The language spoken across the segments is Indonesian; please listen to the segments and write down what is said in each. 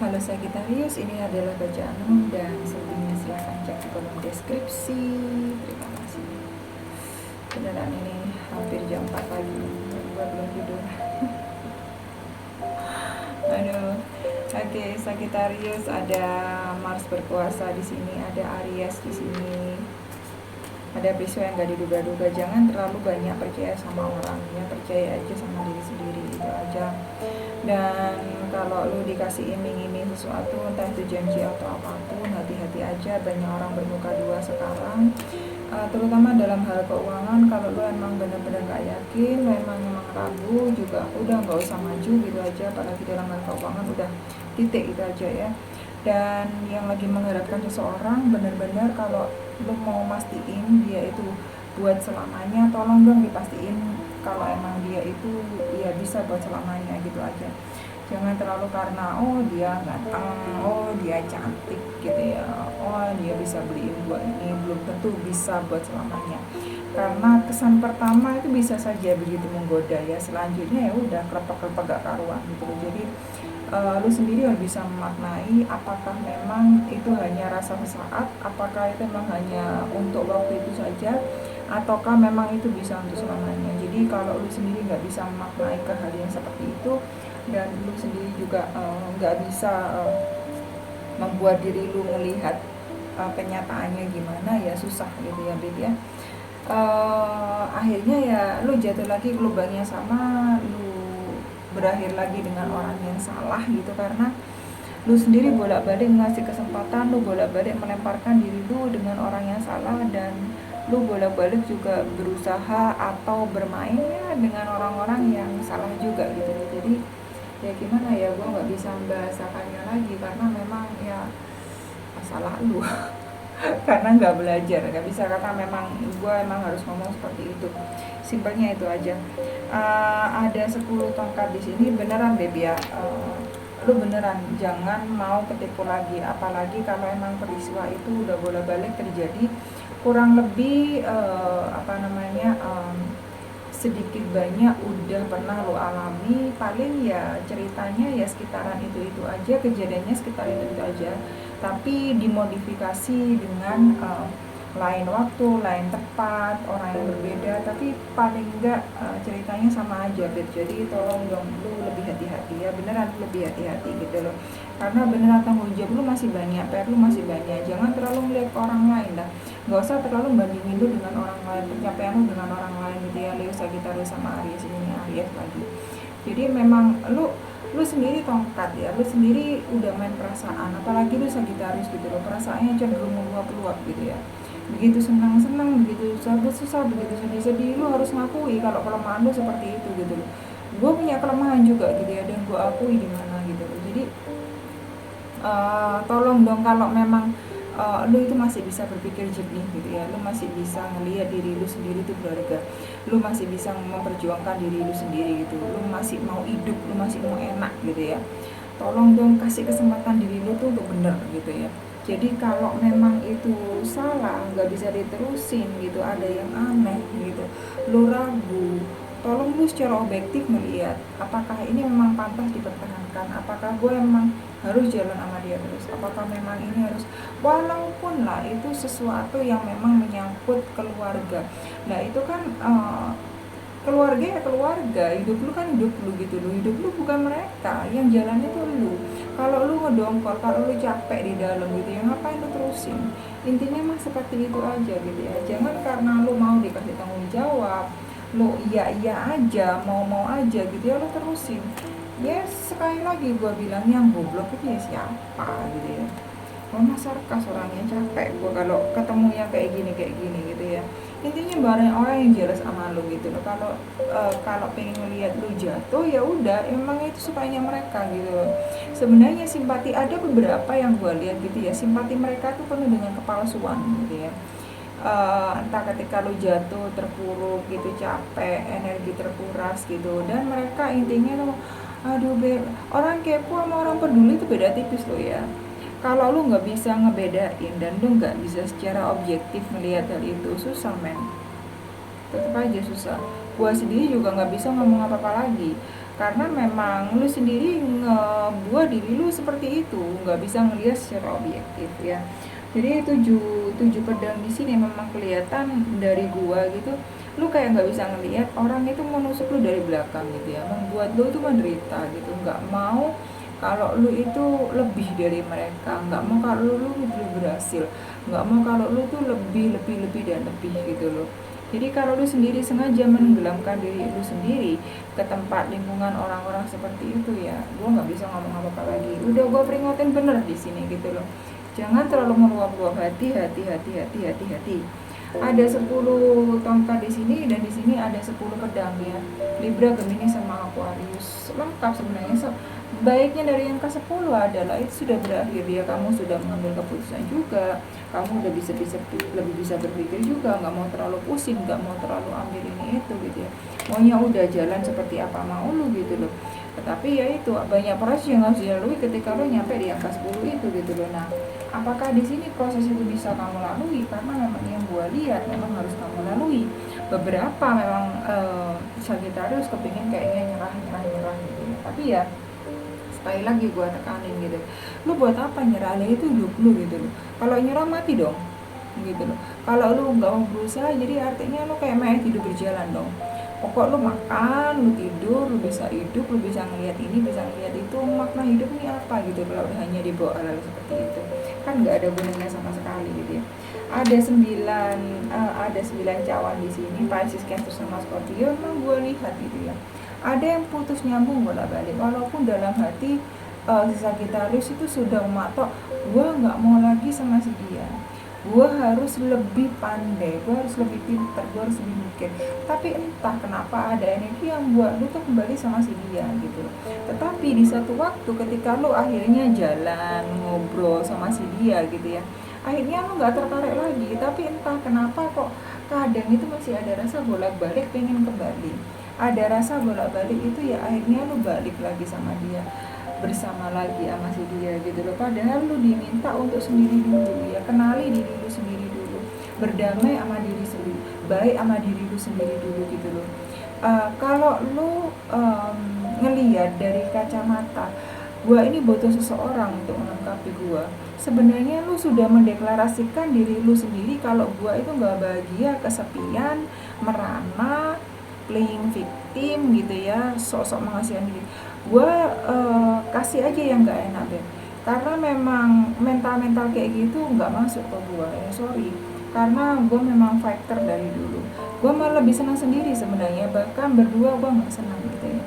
Halo Sagittarius, ini adalah bacaanmu dan selebihnya silahkan cek di kolom deskripsi. Terima kasih. Beneran ini hampir jam 4 pagi, gue belum tidur. Aduh. Oke, Sagittarius ada Mars berkuasa di sini, ada Aries di sini. Ada peristiwa yang gak diduga-duga. Jangan terlalu banyak percaya sama orang, ya percaya aja sama diri sendiri, itu aja. Dan kalau lu dikasih iming-iming sesuatu, entah itu janji atau apapun, hati-hati aja. Banyak orang bermuka dua sekarang, terutama dalam hal keuangan. Kalau lu emang bener-bener gak yakin, lu emang ragu juga, udah gak usah maju gitu aja. Apalagi dalam hal keuangan, udah titik itu aja ya. Dan yang lagi mengharapkan seseorang, bener-bener kalau lu mau mastiin dia itu buat selamanya, tolong dong dipastiin kalau emang dia itu ya bisa buat selamanya gitu aja. Jangan terlalu karena oh dia ganteng, oh dia cantik gitu ya, oh dia bisa beliin gua ini, belum tentu bisa buat selamanya. Karena kesan pertama itu bisa saja begitu menggoda ya, selanjutnya ya udah klepek-klepek gak karuan gitu. Jadi lu sendiri harus bisa memaknai apakah memang itu hanya rasa sesaat, apakah itu memang hanya untuk waktu itu saja, ataukah memang itu bisa untuk selamanya. Jadi kalau lu sendiri nggak bisa memaknai ke hal yang seperti itu, dan lu sendiri juga nggak bisa membuat diri lu melihat kenyataannya gimana, ya susah gitu ya Beb ya. Akhirnya ya lu jatuh lagi ke lubang yang sama, lu berakhir lagi dengan orang yang salah gitu, karena lu sendiri bolak-balik ngasih kesempatan, lu bolak-balik melemparkan diri lu dengan orang yang salah, dan lu bolak-balik juga berusaha atau bermainnya dengan orang-orang yang salah juga gitu. Jadi ya gimana ya, gue nggak bisa membahasakannya lagi karena memang ya masalah lu. Karena nggak belajar, nggak bisa, karena memang gue emang harus ngomong seperti itu, simpelnya itu aja. Ada 10 tongkat di sini, beneran baby ya. Lu beneran jangan mau ketipu lagi, apalagi kalau emang peristiwa itu udah bolak-balik terjadi, kurang lebih sedikit banyak udah pernah lo alami. Paling ya ceritanya ya sekitaran itu aja, kejadiannya sekitar itu aja, tapi dimodifikasi dengan lain waktu, lain tempat, orang yang berbeda, tapi paling enggak ceritanya sama aja Bet. Jadi tolong dong lu lebih hati-hati ya, beneran lebih hati-hati gitu loh, karena beneran tanggung jawab lu masih banyak, PR lu masih banyak. Jangan terlalu melihat ke orang lain lah, nggak usah terlalu bandingin lu dengan orang lain, pencapaian lu dengan orang lain gitu ya. Leo, Sagittarius sama Aries, ini Aries lagi. Jadi memang lu sendiri tongkat ya, lu sendiri udah main perasaan, apalagi lu Sagittarius gitu loh, perasaannya cenderung meluap-luap gitu ya. Begitu senang-senang, begitu susah-susah, begitu sedih-sedih, lu harus ngakui kalau kelemahan lu seperti itu gitu loh. Gue punya kelemahan juga gitu ya, dan gue akui di mana gitu loh. Jadi tolong dong kalau memang lu itu masih bisa berpikir jernih gitu ya, lu masih bisa ngelihat diri lu sendiri itu berharga, lu masih bisa memperjuangkan diri lu sendiri gitu, lu masih mau hidup, lu masih mau enak gitu ya. Tolong dong kasih kesempatan diri lu tuh untuk bener gitu ya. Jadi kalau memang itu salah, nggak bisa diterusin gitu, ada yang aneh gitu, lu ragu, tolong lu secara objektif melihat apakah ini memang pantas dipertahankan, apakah gue memang harus jalan sama dia terus, apakah memang ini harus, walaupun lah itu sesuatu yang memang menyangkut keluarga. Nah itu kan keluarga ya keluarga, hidup lu kan hidup lu gitu, lu hidup lu bukan mereka, yang jalannya tuh lu. Kalau lu ngedongkol, kalau lu capek di dalam gitu ya, ngapain lu terusin? Intinya mah seperti itu aja gitu ya. Jangan karena lu mau dikasih tanggung jawab, lu iya aja, mau aja gitu ya, lu terusin. Ya sekali lagi gue bilang, yang goblok itu ya siapa gitu ya. Mama sarkas, orangnya capek gue kalau ketemu yang kayak gini gitu ya. Intinya bareng orang yang jelas sama lu gitu loh. Kalau pengen ngelihat lu jatuh, ya udah, emang itu sukanya mereka gitu loh. Sebenarnya simpati, ada beberapa yang gue lihat gitu ya, simpati mereka tuh penuh dengan kepalsuan gitu ya. Entah ketika lu jatuh, terpuruk gitu, capek, energi terkuras gitu, dan mereka intinya tuh aduh orang kepo sama orang peduli itu beda tipis loh ya. Kalau lu nggak bisa ngebedain dan lu nggak bisa secara objektif melihat hal itu, susah men, tetap aja susah. Gua sendiri juga nggak bisa ngomong apa-apa lagi karena memang lu sendiri ngebuat diri lu seperti itu, nggak bisa ngelihat secara objektif ya. Jadi tujuh tujuh pedang di sini memang kelihatan dari gua gitu, lu kayak nggak bisa ngelihat orang itu menusuk lu dari belakang gitu ya, membuat lu itu menderita gitu, nggak mau kalau lu itu lebih dari mereka, nggak mau kalau lu lebih berhasil, nggak mau kalau lu tuh lebih lebih lebih dan lebih gitu loh. Jadi kalau lu sendiri sengaja menenggelamkan diri lu sendiri ke tempat lingkungan orang-orang seperti itu ya, gue nggak bisa ngomong apa-apa lagi. Udah gue peringatin bener di sini gitu loh. Jangan terlalu meluap-luap, hati. Ada 10 tongkat di sini dan di sini ada 10 pedang ya. Libra, Gemini sama Aquarius. Lengkap sebenarnya. Baiknya dari yang ke-10 adalah itu sudah berakhir ya, kamu sudah mengambil keputusan juga, kamu udah bisa lebih bisa berpikir juga, nggak mau terlalu pusing, nggak mau terlalu ambil ini itu gitu ya, maunya udah jalan seperti apa mau lu gitu loh. Tetapi ya itu banyak proses yang harus dilalui ketika lo nyampe di angka 10 itu gitu loh. Nah, apakah di sini proses itu bisa kamu lalui? Karena memang yang gua lihat memang harus kamu lalui. Beberapa memang Sagittarius kepingin kayaknya nyerah gitu ya. Tapi ya sekali lagi gue tekanin gitu, lu buat apa nyerah, lah itu hidup lu gitu loh. Kalau nyerah mati dong gitu loh. Kalau lu nggak mau berusaha, jadi artinya lu kayak mayat hidup berjalan dong. Pokok lu makan, lu tidur, lu bisa hidup, lu bisa ngeliat ini, bisa ngeliat itu, makna hidup ini apa gitu kalau hanya dibawa hal seperti itu, kan nggak ada gunanya sama sekali gitu ya. Ada 9 cawan di sini, Pisces, Cancer sama Scorpio, emang gue lihat gitu ya. Ada yang putus nyambung bolak-balik, walaupun dalam hati si Sagittarius itu sudah mematok, gue nggak mau lagi sama si dia, gue harus lebih pandai, gue harus lebih pintar, gue harus lebih mikir. Tapi entah kenapa ada energi yang buat lu tuh kembali sama si dia gitu. Tetapi di satu waktu ketika lu akhirnya jalan ngobrol sama si dia gitu ya, akhirnya lu nggak tertarik lagi. Tapi entah kenapa kok kadang itu masih ada rasa bolak-balik pengen kembali, ada rasa bolak-balik itu ya, akhirnya lu balik lagi sama dia, bersama lagi sama si dia gitu loh. Padahal lu diminta untuk sendiri dulu ya, kenali diri lu sendiri dulu, berdamai sama diri sendiri, baik sama diri lu sendiri dulu gitu loh. Kalau lu ngelihat dari kacamata gua ini butuh seseorang untuk melengkapi gua, sebenarnya lu sudah mendeklarasikan diri lu sendiri kalau gua itu nggak bahagia, kesepian, merana, playing victim gitu ya, sok-sok mengasihkan diri. Gue kasih aja yang nggak enak deh, karena memang mental kayak gitu nggak masuk ke gue ya, sorry. Karena gue memang fighter dari dulu, gue malah lebih senang sendiri sebenarnya, bahkan berdua gue nggak senang gitu ya.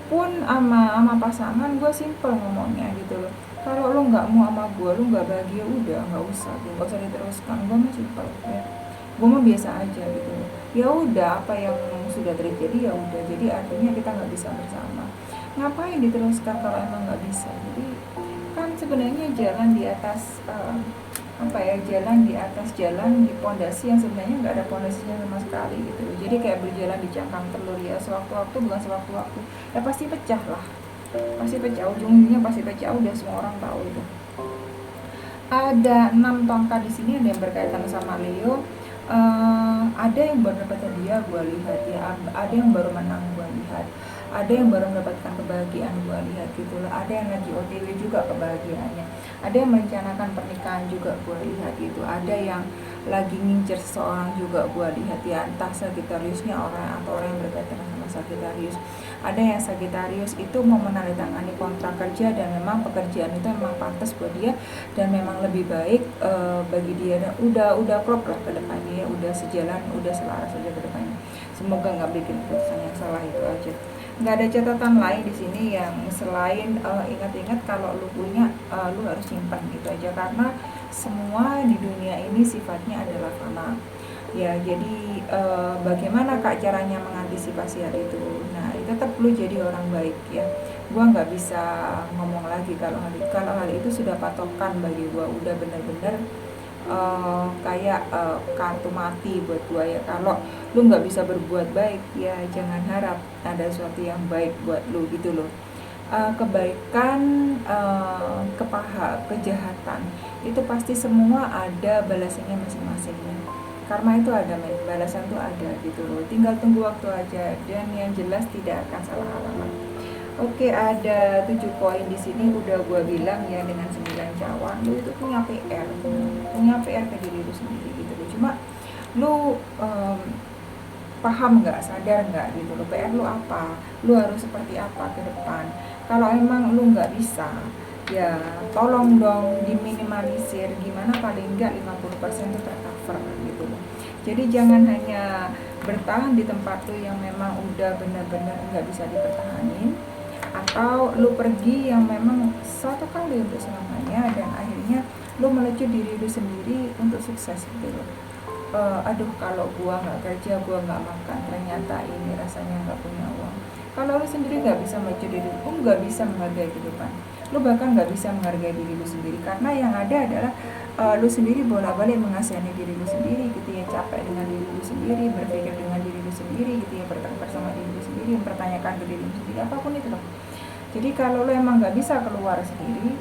Pun ama pasangan gue simple ngomongnya gitu loh, kalau lo nggak mau sama gue, lo nggak bahagia, udah nggak usah, nggak usah diteruskan. Gue mah simple ya, gue mah biasa aja gitu. Ya udah, apa yang sudah terjadi ya udah, jadi artinya kita nggak bisa bersama, ngapain diteruskan kalau emang nggak bisa. Jadi kan sebenarnya jalan di atas jalan di atas jalan di pondasi yang sebenarnya nggak ada pondasinya sama sekali gitu. Jadi kayak berjalan di cangkang telur ya, sewaktu-waktu bukan sewaktu-waktu ya pasti pecah lah, pasti pecah, ujung-ujungnya pasti pecah, udah semua orang tahu itu. Ada 6 tongkat di sini, ada yang berkaitan sama Leo. Ada yang baru dapat hadiah gue lihat ya, ada yang baru menang gue lihat, ada yang baru mendapatkan kebahagiaan gue lihat gitu loh, ada yang lagi OTW juga kebahagiaannya, ada yang merencanakan pernikahan juga gue lihat gitu, ada yang lagi ngincer seseorang juga gue lihat ya, entah Sagittariusnya orang atau orang yang berkaitan sama Sagittarius. Ada yang Sagittarius itu mau menandatangani kontrak kerja dan memang pekerjaan itu memang pantas buat dia dan memang lebih baik bagi dia, dan udah klop lah ke depannya ya, udah sejalan, udah selaras aja ke depannya. Semoga nggak bikin keputusan yang salah, itu aja. Nggak ada catatan lain di sini yang selain ingat-ingat kalau lu punya, lu harus simpan gitu aja, karena semua di dunia ini sifatnya adalah fana ya. Jadi bagaimana kak caranya mengantisipasi hal itu? Nah, tetap lu jadi orang baik ya. Gua nggak bisa ngomong lagi kalau hal itu sudah patokan bagi gua, udah bener-bener kayak kartu mati buat gua ya. Kalau lu nggak bisa berbuat baik ya, jangan harap ada sesuatu yang baik buat lu gitu loh. Kebaikan, kejahatan itu pasti semua ada balasannya masing-masing ya. Karma itu ada men, balasan tuh ada gitu loh, tinggal tunggu waktu aja, dan yang jelas tidak akan salah alamat. Oke, ada 7 poin di sini udah gua bilang ya dengan 9 cawan. Lu itu punya PR ke diri lu sendiri gitu loh. Cuma lu paham nggak, sadar nggak gitu loh, PR lu apa, lu harus seperti apa ke depan. Kalau emang lu nggak bisa, ya tolong dong diminimalisir, gimana paling nggak 50% itu tercover gitu loh. Jadi jangan hanya bertahan di tempat lu yang memang udah benar-benar nggak bisa dipertahanin, atau lu pergi yang memang satu kali untuk selamanya dan akhirnya lu melecut diri lu sendiri untuk sukses gitu loh. Aduh kalau gua nggak kerja, gua nggak makan, ternyata ini rasanya nggak punya uang. Kalau lu sendiri nggak bisa maju diri lu, nggak bisa menghargai kehidupan, lu bahkan nggak bisa menghargai diri lu sendiri, karena yang ada adalah lu sendiri bolak-balik mengasihani diri lu sendiri gitu ya, capek dengan diri lu sendiri, berpikir dengan diri lu sendiri gitu ya, bertengkar sama diri lu sendiri, mempertanyakan ke diri lu sendiri, apapun itu loh. Jadi kalau lu emang nggak bisa keluar sendiri,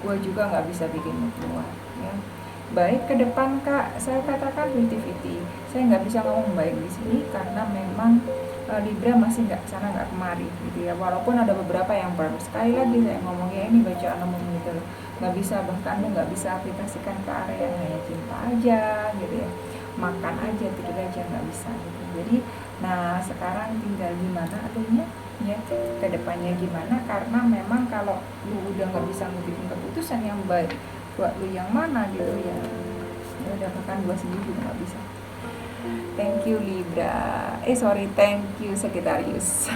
gua juga nggak bisa bikin lu keluar ya. Baik ke depan kak, saya katakan 50-50. Saya nggak bisa ngomong baik di sini karena memang Libra masih nggak sana nggak kemari gitu ya. Walaupun ada beberapa yang baru, sekali lagi saya ngomongnya ini bacaan umum gitu loh. Nggak bisa, bahkan lu nggak bisa aplikasikan ke area yang hanya cinta aja gitu ya. Makan aja, tidur aja nggak bisa gitu. Jadi, nah sekarang tinggal gimana akhirnya ya ke depannya gimana, karena memang kalau lu udah nggak bisa ngambil keputusan yang baik buat lu yang mana gitu ya, ya udah, bahkan gua sendiri juga nggak bisa. Thank you Libra, sorry, thank you Sagittarius.